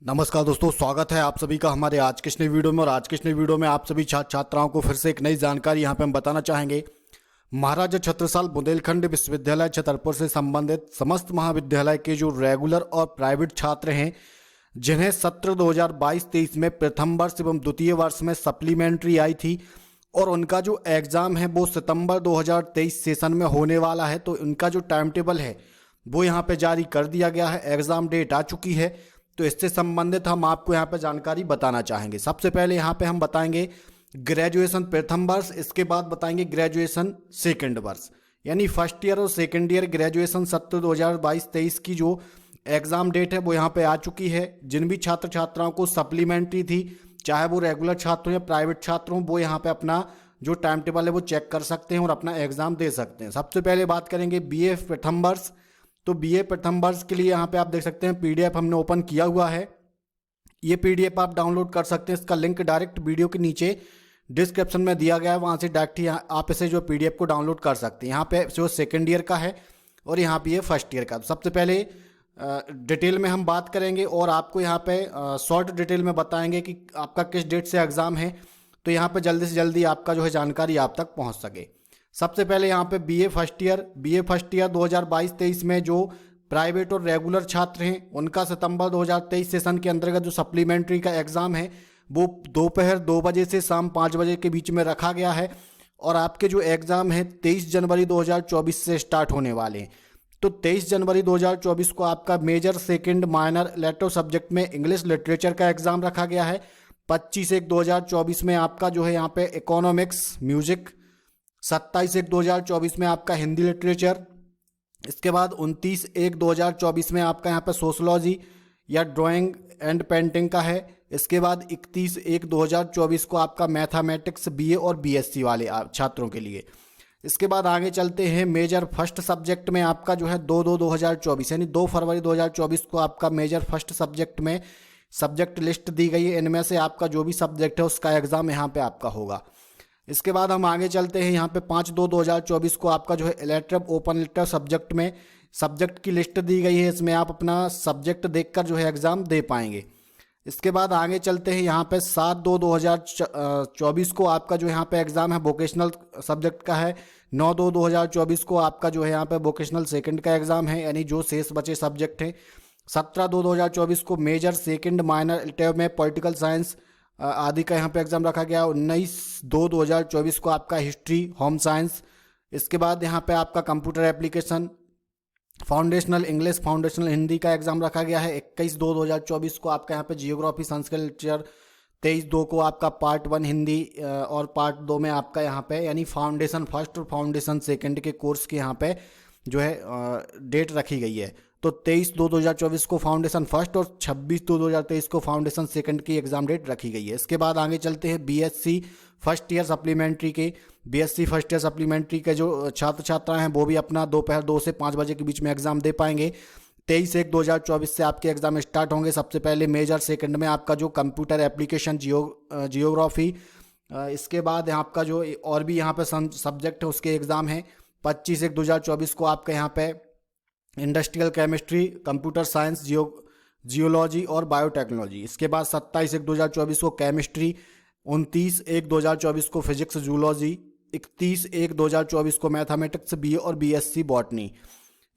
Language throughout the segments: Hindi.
नमस्कार दोस्तों, स्वागत है आप सभी का हमारे आज के इस नई वीडियो में। और आज के इस नई वीडियो में आप सभी छात्र छात्राओं को फिर से एक नई जानकारी यहाँ पे हम बताना चाहेंगे। महाराजा छत्रसाल बुंदेलखंड विश्वविद्यालय छतरपुर से संबंधित समस्त महाविद्यालय के जो रेगुलर और प्राइवेट छात्र हैं, जिन्हें सत्र 2022-23 में प्रथम वर्ष एवं द्वितीय वर्ष में सप्लीमेंट्री आई थी और उनका जो एग्ज़ाम है वो सितंबर 2023 सेशन में होने वाला है, तो उनका जो टाइम टेबल है वो यहाँ पे जारी कर दिया गया है। एग्ज़ाम डेट आ चुकी है, तो इससे संबंधित हम आपको यहाँ पे जानकारी बताना चाहेंगे। सबसे पहले यहाँ पे हम बताएंगे ग्रेजुएशन प्रथम वर्ष, इसके बाद बताएंगे ग्रेजुएशन सेकंड वर्ष, यानी फर्स्ट ईयर और सेकंड ईयर ग्रेजुएशन सत्र 2022-23 की जो एग्ज़ाम डेट है वो यहाँ पे आ चुकी है। जिन भी छात्र छात्राओं को सप्लीमेंट्री थी, चाहे वो रेगुलर छात्र हों या प्राइवेट छात्र हों, वो यहाँ पे अपना जो टाइम टेबल है वो चेक कर सकते हैं और अपना एग्ज़ाम दे सकते हैं। सबसे पहले बात करेंगे बीए प्रथम वर्ष। तो बीए प्रथम वर्ष के लिए यहाँ पे आप देख सकते हैं पीडीएफ हमने ओपन किया हुआ है। ये पीडीएफ आप डाउनलोड कर सकते हैं। इसका लिंक डायरेक्ट वीडियो के नीचे डिस्क्रिप्शन में दिया गया है, वहाँ से डायरेक्ट ही आप इसे जो पीडीएफ को डाउनलोड कर सकते हैं। यहाँ पे जो सेकेंड ईयर का है और यहाँ पे ये फर्स्ट ईयर का। सबसे पहले डिटेल में हम बात करेंगे और आपको यहाँ पे शॉर्ट डिटेल में बताएंगे कि आपका किस डेट से एग्ज़ाम है, तो यहाँ पे जल्दी से जल्दी आपका जो है जानकारी आप तक पहुँच सके। सबसे पहले यहाँ पे बीए फर्स्ट ईयर 2022-23 में जो प्राइवेट और रेगुलर छात्र हैं, उनका सितंबर 2023 सेशन के अंतर्गत जो सप्लीमेंट्री का एग्ज़ाम है वो दोपहर 2 बजे से शाम 5 बजे के बीच में रखा गया है। और आपके जो एग्ज़ाम है 23 जनवरी 2024 से स्टार्ट होने वाले हैं। तो 23 जनवरी 2024 को आपका major second minor elective subject में इंग्लिश लिटरेचर का एग्ज़ाम रखा गया है। 25/1/2024 में आपका जो है यहाँ पे इकोनॉमिक्स म्यूजिक, 27/1/2024 में आपका हिंदी लिटरेचर, इसके बाद 29/1/2024 में आपका यहाँ पे सोशलॉजी या ड्राइंग एंड पेंटिंग का है। इसके बाद 31/1/2024 को आपका मैथमेटिक्स बीए और बीएससी वाले छात्रों के लिए। इसके बाद आगे चलते हैं मेजर फर्स्ट सब्जेक्ट में आपका जो है 2/2/2024 यानी 2 फरवरी 2024 को आपका मेजर फर्स्ट सब्जेक्ट में सब्जेक्ट लिस्ट दी गई है। इनमें से आपका जो भी सब्जेक्ट है उसका एग्ज़ाम यहाँ पे आपका होगा। इसके बाद हम आगे चलते हैं, यहाँ पे 5/2/2024 को आपका जो है इलेक्टिव ओपन इलेक्टिव सब्जेक्ट में सब्जेक्ट की लिस्ट दी गई है। इसमें आप अपना सब्जेक्ट देखकर जो है एग्ज़ाम दे पाएंगे। इसके बाद आगे चलते हैं, यहाँ पे 7/2/2024 को आपका जो यहाँ पे एग्ज़ाम है वोकेशनल सब्जेक्ट का है। 9/2/2024 को आपका जो है यहाँ पे वोकेशनल सेकंड का एग्ज़ाम है, यानी जो शेष बचे सब्जेक्ट हैं। 17/2/2024 को मेजर सेकंड माइनर इलेक्टिव में पॉलिटिकल साइंस आदि का यहाँ पे एग्ज़ाम रखा गया। 19/2/2024 को आपका हिस्ट्री होम साइंस। इसके बाद यहाँ पे आपका computer application, foundational English, foundational Hindi का एग्ज़ाम रखा गया है। 21/2/2024 को आपका यहाँ पे जियोग्राफी संस्कृत लिटरेचर। 23/2 को आपका पार्ट 1 हिंदी और पार्ट 2 में आपका यहाँ पे यानी फाउंडेशन फर्स्ट और फाउंडेशन सेकंड के कोर्स के यहाँ पे जो है डेट रखी गई है। तो 23/2/2024 को फाउंडेशन फर्स्ट और 26/2/2023 को फाउंडेशन सेकंड की एग्ज़ाम डेट रखी गई है। इसके बाद आगे चलते हैं बीएससी फर्स्ट ईयर सप्लीमेंट्री के। बीएससी फर्स्ट ईयर सप्लीमेंट्री के जो छात्र छात्राएं हैं वो भी अपना दोपहर 2 से 5 बजे के बीच में एग्ज़ाम दे पाएंगे। 23/1/2024 से आपके एग्ज़ाम स्टार्ट होंगे। सबसे पहले मेजर सेकंड में आपका जो कंप्यूटर एप्लीकेशन जियोग्राफी, इसके बाद आपका जो और भी यहाँ पे सब्जेक्ट है उसके एग्ज़ाम है। 25/1/2024 को आपका यहाँ पे industrial chemistry, computer science, geology और बायोटेक्नोलॉजी। इसके बाद 27/1/2024 को केमिस्ट्री, 29/1/2024 को फिजिक्स जूलॉजी, 31/1/2024 को मैथमेटिक्स बी और बीएससी बॉटनी।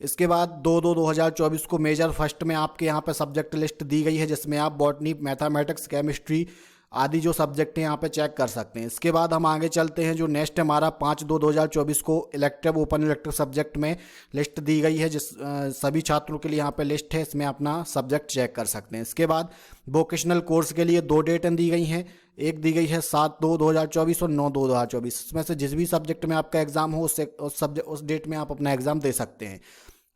इसके बाद 2/2/2024 को मेजर फर्स्ट में आपके यहाँ पे सब्जेक्ट लिस्ट दी गई है, जिसमें आप बॉटनी, मैथमेटिक्स, केमिस्ट्री आदि जो सब्जेक्ट हैं यहाँ पे चेक कर सकते हैं। इसके बाद हम आगे चलते हैं, जो नेक्स्ट हमारा 5/2/2024 को इलेक्टिव ओपन इलेक्टिव सब्जेक्ट में लिस्ट दी गई है, जिस सभी छात्रों के लिए यहाँ पे लिस्ट है, इसमें अपना सब्जेक्ट चेक कर सकते हैं। इसके बाद वोकेशनल कोर्स के लिए 2 डेटें दी गई हैं। एक दी गई है 7/2/2024 और 9/2/2024। इसमें से जिस भी सब्जेक्ट में आपका एग्ज़ाम हो उस डेट में आप अपना एग्ज़ाम दे सकते हैं।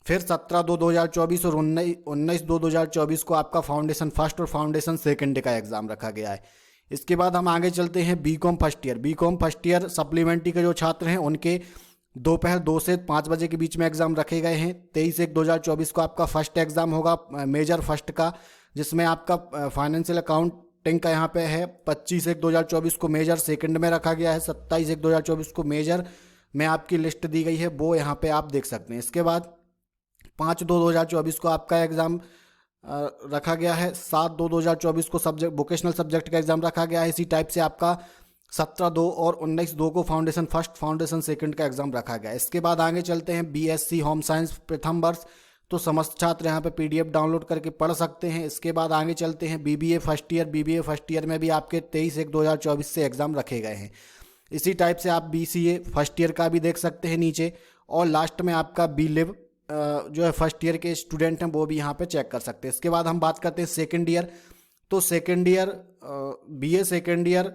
फिर 17/2/2024 और 19/2/2024 को आपका फाउंडेशन फर्स्ट और फाउंडेशन सेकंड का एग्ज़ाम रखा गया है। इसके बाद हम आगे चलते हैं बीकॉम फर्स्ट ईयर सप्लीमेंट्री के जो छात्र हैं उनके दोपहर 2 से 5 बजे के बीच में एग्ज़ाम रखे गए हैं। 23/1/2024 को आपका फर्स्ट एग्ज़ाम होगा मेजर फर्स्ट का, जिसमें आपका फाइनेंशियल अकाउंटिंग का यहाँ पे है। 25/1/2024 को मेजर सेकंड में रखा गया है। 27/1/2024 को मेजर में आपकी लिस्ट दी गई है, वो यहाँ पे आप देख सकते हैं। इसके बाद 5/2/2024 को आपका एग्ज़ाम रखा गया है। 7/2/2024 को सब्जेक्ट वोकेशनल सब्जेक्ट का एग्जाम रखा गया है। इसी टाइप से आपका 17/2 और 19/2 को फाउंडेशन फर्स्ट फाउंडेशन सेकंड का एग्जाम रखा गया है। इसके बाद आगे चलते हैं बीएससी होम साइंस प्रथम वर्ष, तो समस्त छात्र यहाँ पे पीडीएफ डाउनलोड करके पढ़ सकते हैं। इसके बाद आगे चलते हैं BBA first year. BBA first year में भी आपके 23/1/2024 से एग्जाम रखे गए हैं। इसी टाइप से आप बीसीए फर्स्ट ईयर का भी देख सकते हैं नीचे, और लास्ट में आपका बी लिव जो है फर्स्ट ईयर के स्टूडेंट हैं वो भी यहाँ पे चेक कर सकते हैं। इसके बाद हम बात करते हैं सेकेंड ईयर। तो second year BA second year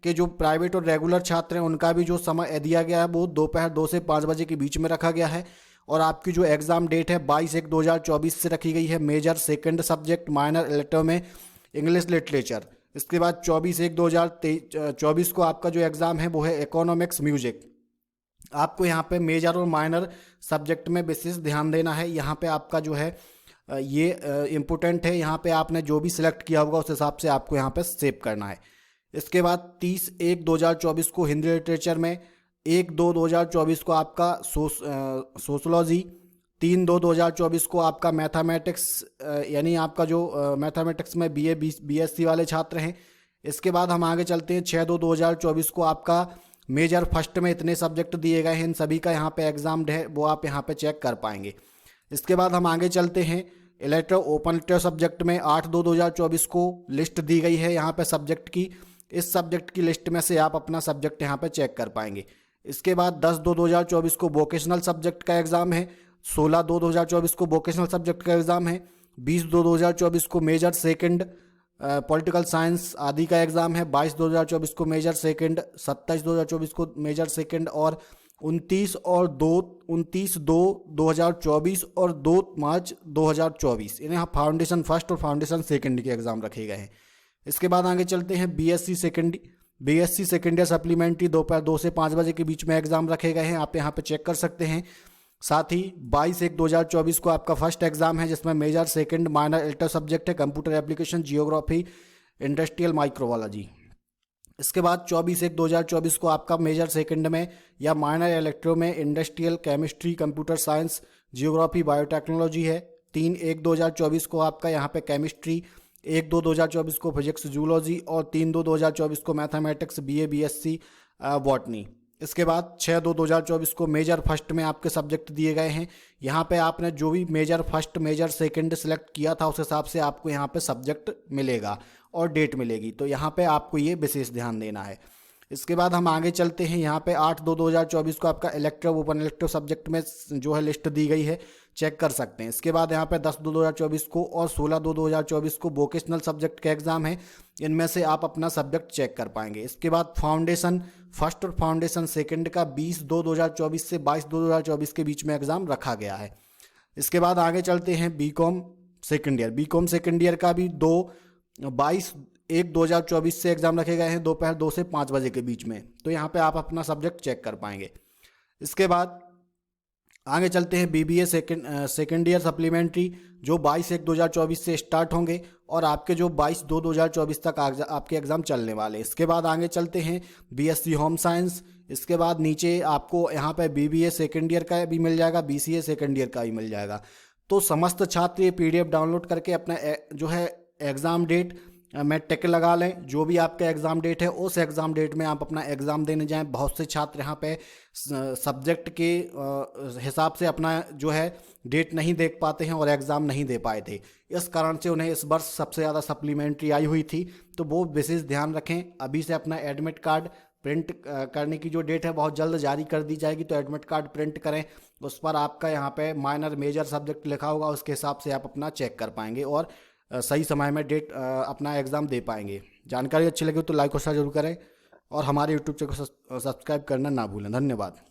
के जो प्राइवेट और रेगुलर छात्र हैं उनका भी जो समय दिया गया है वो दोपहर 2 से 5 बजे के बीच में रखा गया है। और आपकी जो एग्ज़ाम डेट है 22/1/2024 से रखी गई है। Major second subject minor elective में इंग्लिश लिटरेचर। इसके बाद 24/1/2024 को आपका जो एग्ज़ाम है वो है इकोनॉमिक्स म्यूजिक। आपको यहाँ पे मेजर और माइनर सब्जेक्ट में विशेष ध्यान देना है। यहाँ पे आपका जो है ये इम्पोर्टेंट है, यहाँ पे आपने जो भी सिलेक्ट किया होगा उस हिसाब से आपको यहाँ पे सेव करना है। इसके बाद 30/1/2024 को हिंदी लिटरेचर में, 1/2/2024 को आपका सोशलॉजी, 3/2/2024 को आपका मैथमेटिक्स, यानी आपका जो मैथमेटिक्स में बीए बीएससी वाले छात्र हैं। इसके बाद हम आगे चलते हैं 6/2/2024 को आपका मेजर फर्स्ट में इतने सब्जेक्ट दिए गए हैं, इन सभी का यहाँ पे एग्जाम है वो आप यहाँ पे चेक कर पाएंगे। इसके बाद हम आगे चलते हैं इलेक्टिव ओपन इलेक्टिव सब्जेक्ट में 8/2/2024 को लिस्ट दी गई है यहाँ पे सब्जेक्ट की। इस सब्जेक्ट की लिस्ट में से आप अपना सब्जेक्ट यहाँ पे चेक कर पाएंगे। इसके बाद 10/2/2024 को वोकेशनल सब्जेक्ट का एग्ज़ाम है। 16/2/2024 को वोकेशनल सब्जेक्ट का एग्ज़ाम है। 20/2/2024 को मेजर सेकंड पॉलिटिकल साइंस आदि का एग्ज़ाम है। 22/2/2024 को मेजर सेकंड, 27/2/2024 को मेजर सेकंड, और 29/2/2024 और 2 मार्च 2024 इन्हें यहाँ फाउंडेशन फर्स्ट और फाउंडेशन सेकंड के एग्ज़ाम रखे गए हैं। इसके बाद आगे चलते हैं बीएससी सेकंड ईयर सप्लीमेंट्री, दोपहर 2 से 5 बजे के बीच में एग्ज़ाम रखे गए हैं, आप यहाँ पे चेक कर सकते हैं। साथ ही 22/1/2024 को आपका फर्स्ट एग्जाम है जिसमें major second minor elective subject है computer application, geography, industrial microbiology. इसके बाद 24/1/2024 को आपका मेजर सेकंड में या माइनर इलेक्टिव में industrial chemistry, computer science, geography, biotechnology है। 3/1/2024 को आपका यहाँ पे केमिस्ट्री, 1/2/2024 को फिजिक्स जूलॉजी, और 3/2/2024 को मैथमेटिक्स, बीए बीएससी बॉटनी। इसके बाद 6/2/2024 को मेजर फर्स्ट में आपके सब्जेक्ट दिए गए हैं। यहाँ पे आपने जो भी major first major second select किया था उस हिसाब से आपको यहाँ पे सब्जेक्ट मिलेगा और डेट मिलेगी, तो यहाँ पे आपको ये विशेष ध्यान देना है। इसके बाद हम आगे चलते हैं। यहाँ पे 8/2/2024 को आपका इलेक्टिव ओपन इलेक्टिव सब्जेक्ट में जो है लिस्ट दी गई है, चेक कर सकते हैं। इसके बाद यहाँ पे 10/2/2024 को और 16/2/2024 को वोकेशनल सब्जेक्ट का एग्जाम है, इनमें से आप अपना सब्जेक्ट चेक कर पाएंगे। इसके बाद फाउंडेशन फर्स्ट और फाउंडेशन सेकंड का 20/2/2024 से 22/2/2024 के बीच में एग्जाम रखा गया है। इसके बाद आगे चलते हैं बीकॉम सेकंड ईयर का भी 22/1/2024 से एग्जाम रखे गए हैं, दोपहर 2 से 5 बजे के बीच में, तो यहाँ पे आप अपना सब्जेक्ट चेक कर पाएंगे। इसके बाद आगे चलते हैं बीबीए सेकेंड ईयर सप्लीमेंट्री, जो 22/1/2024 से स्टार्ट होंगे और आपके जो 22/2/2024 तक आपके एग्ज़ाम चलने वाले। इसके बाद आगे चलते हैं बीएससी होम साइंस। इसके बाद नीचे आपको यहाँ पे बीबीए सेकेंड ईयर का भी मिल जाएगा, बीसीए सेकेंड ईयर का भी मिल जाएगा। तो समस्त छात्र ये पीडीएफ डाउनलोड करके अपना जो है एग्ज़ाम डेट में टिक लगा लें। जो भी आपका एग्ज़ाम डेट है उस एग्ज़ाम डेट में आप अपना एग्ज़ाम देने जाएं। बहुत से छात्र यहाँ पे सब्जेक्ट के हिसाब से अपना जो है डेट नहीं देख पाते हैं और एग्ज़ाम नहीं दे पाए थे, इस कारण से उन्हें इस वर्ष सबसे ज़्यादा सप्लीमेंट्री आई हुई थी। तो वो विशेष ध्यान रखें। अभी से अपना एडमिट कार्ड प्रिंट करने की जो डेट है बहुत जल्द जारी कर दी जाएगी, तो एडमिट कार्ड प्रिंट करें, उस पर आपका यहाँ पे माइनर मेजर सब्जेक्ट लिखा होगा, उसके हिसाब से आप अपना चेक कर पाएंगे और सही समय में डेट अपना एग्ज़ाम दे पाएंगे। जानकारी अच्छी लगी तो लाइक और शेयर जरूर करें और हमारे यूट्यूब चैनल को सब्सक्राइब करना ना भूलें। धन्यवाद।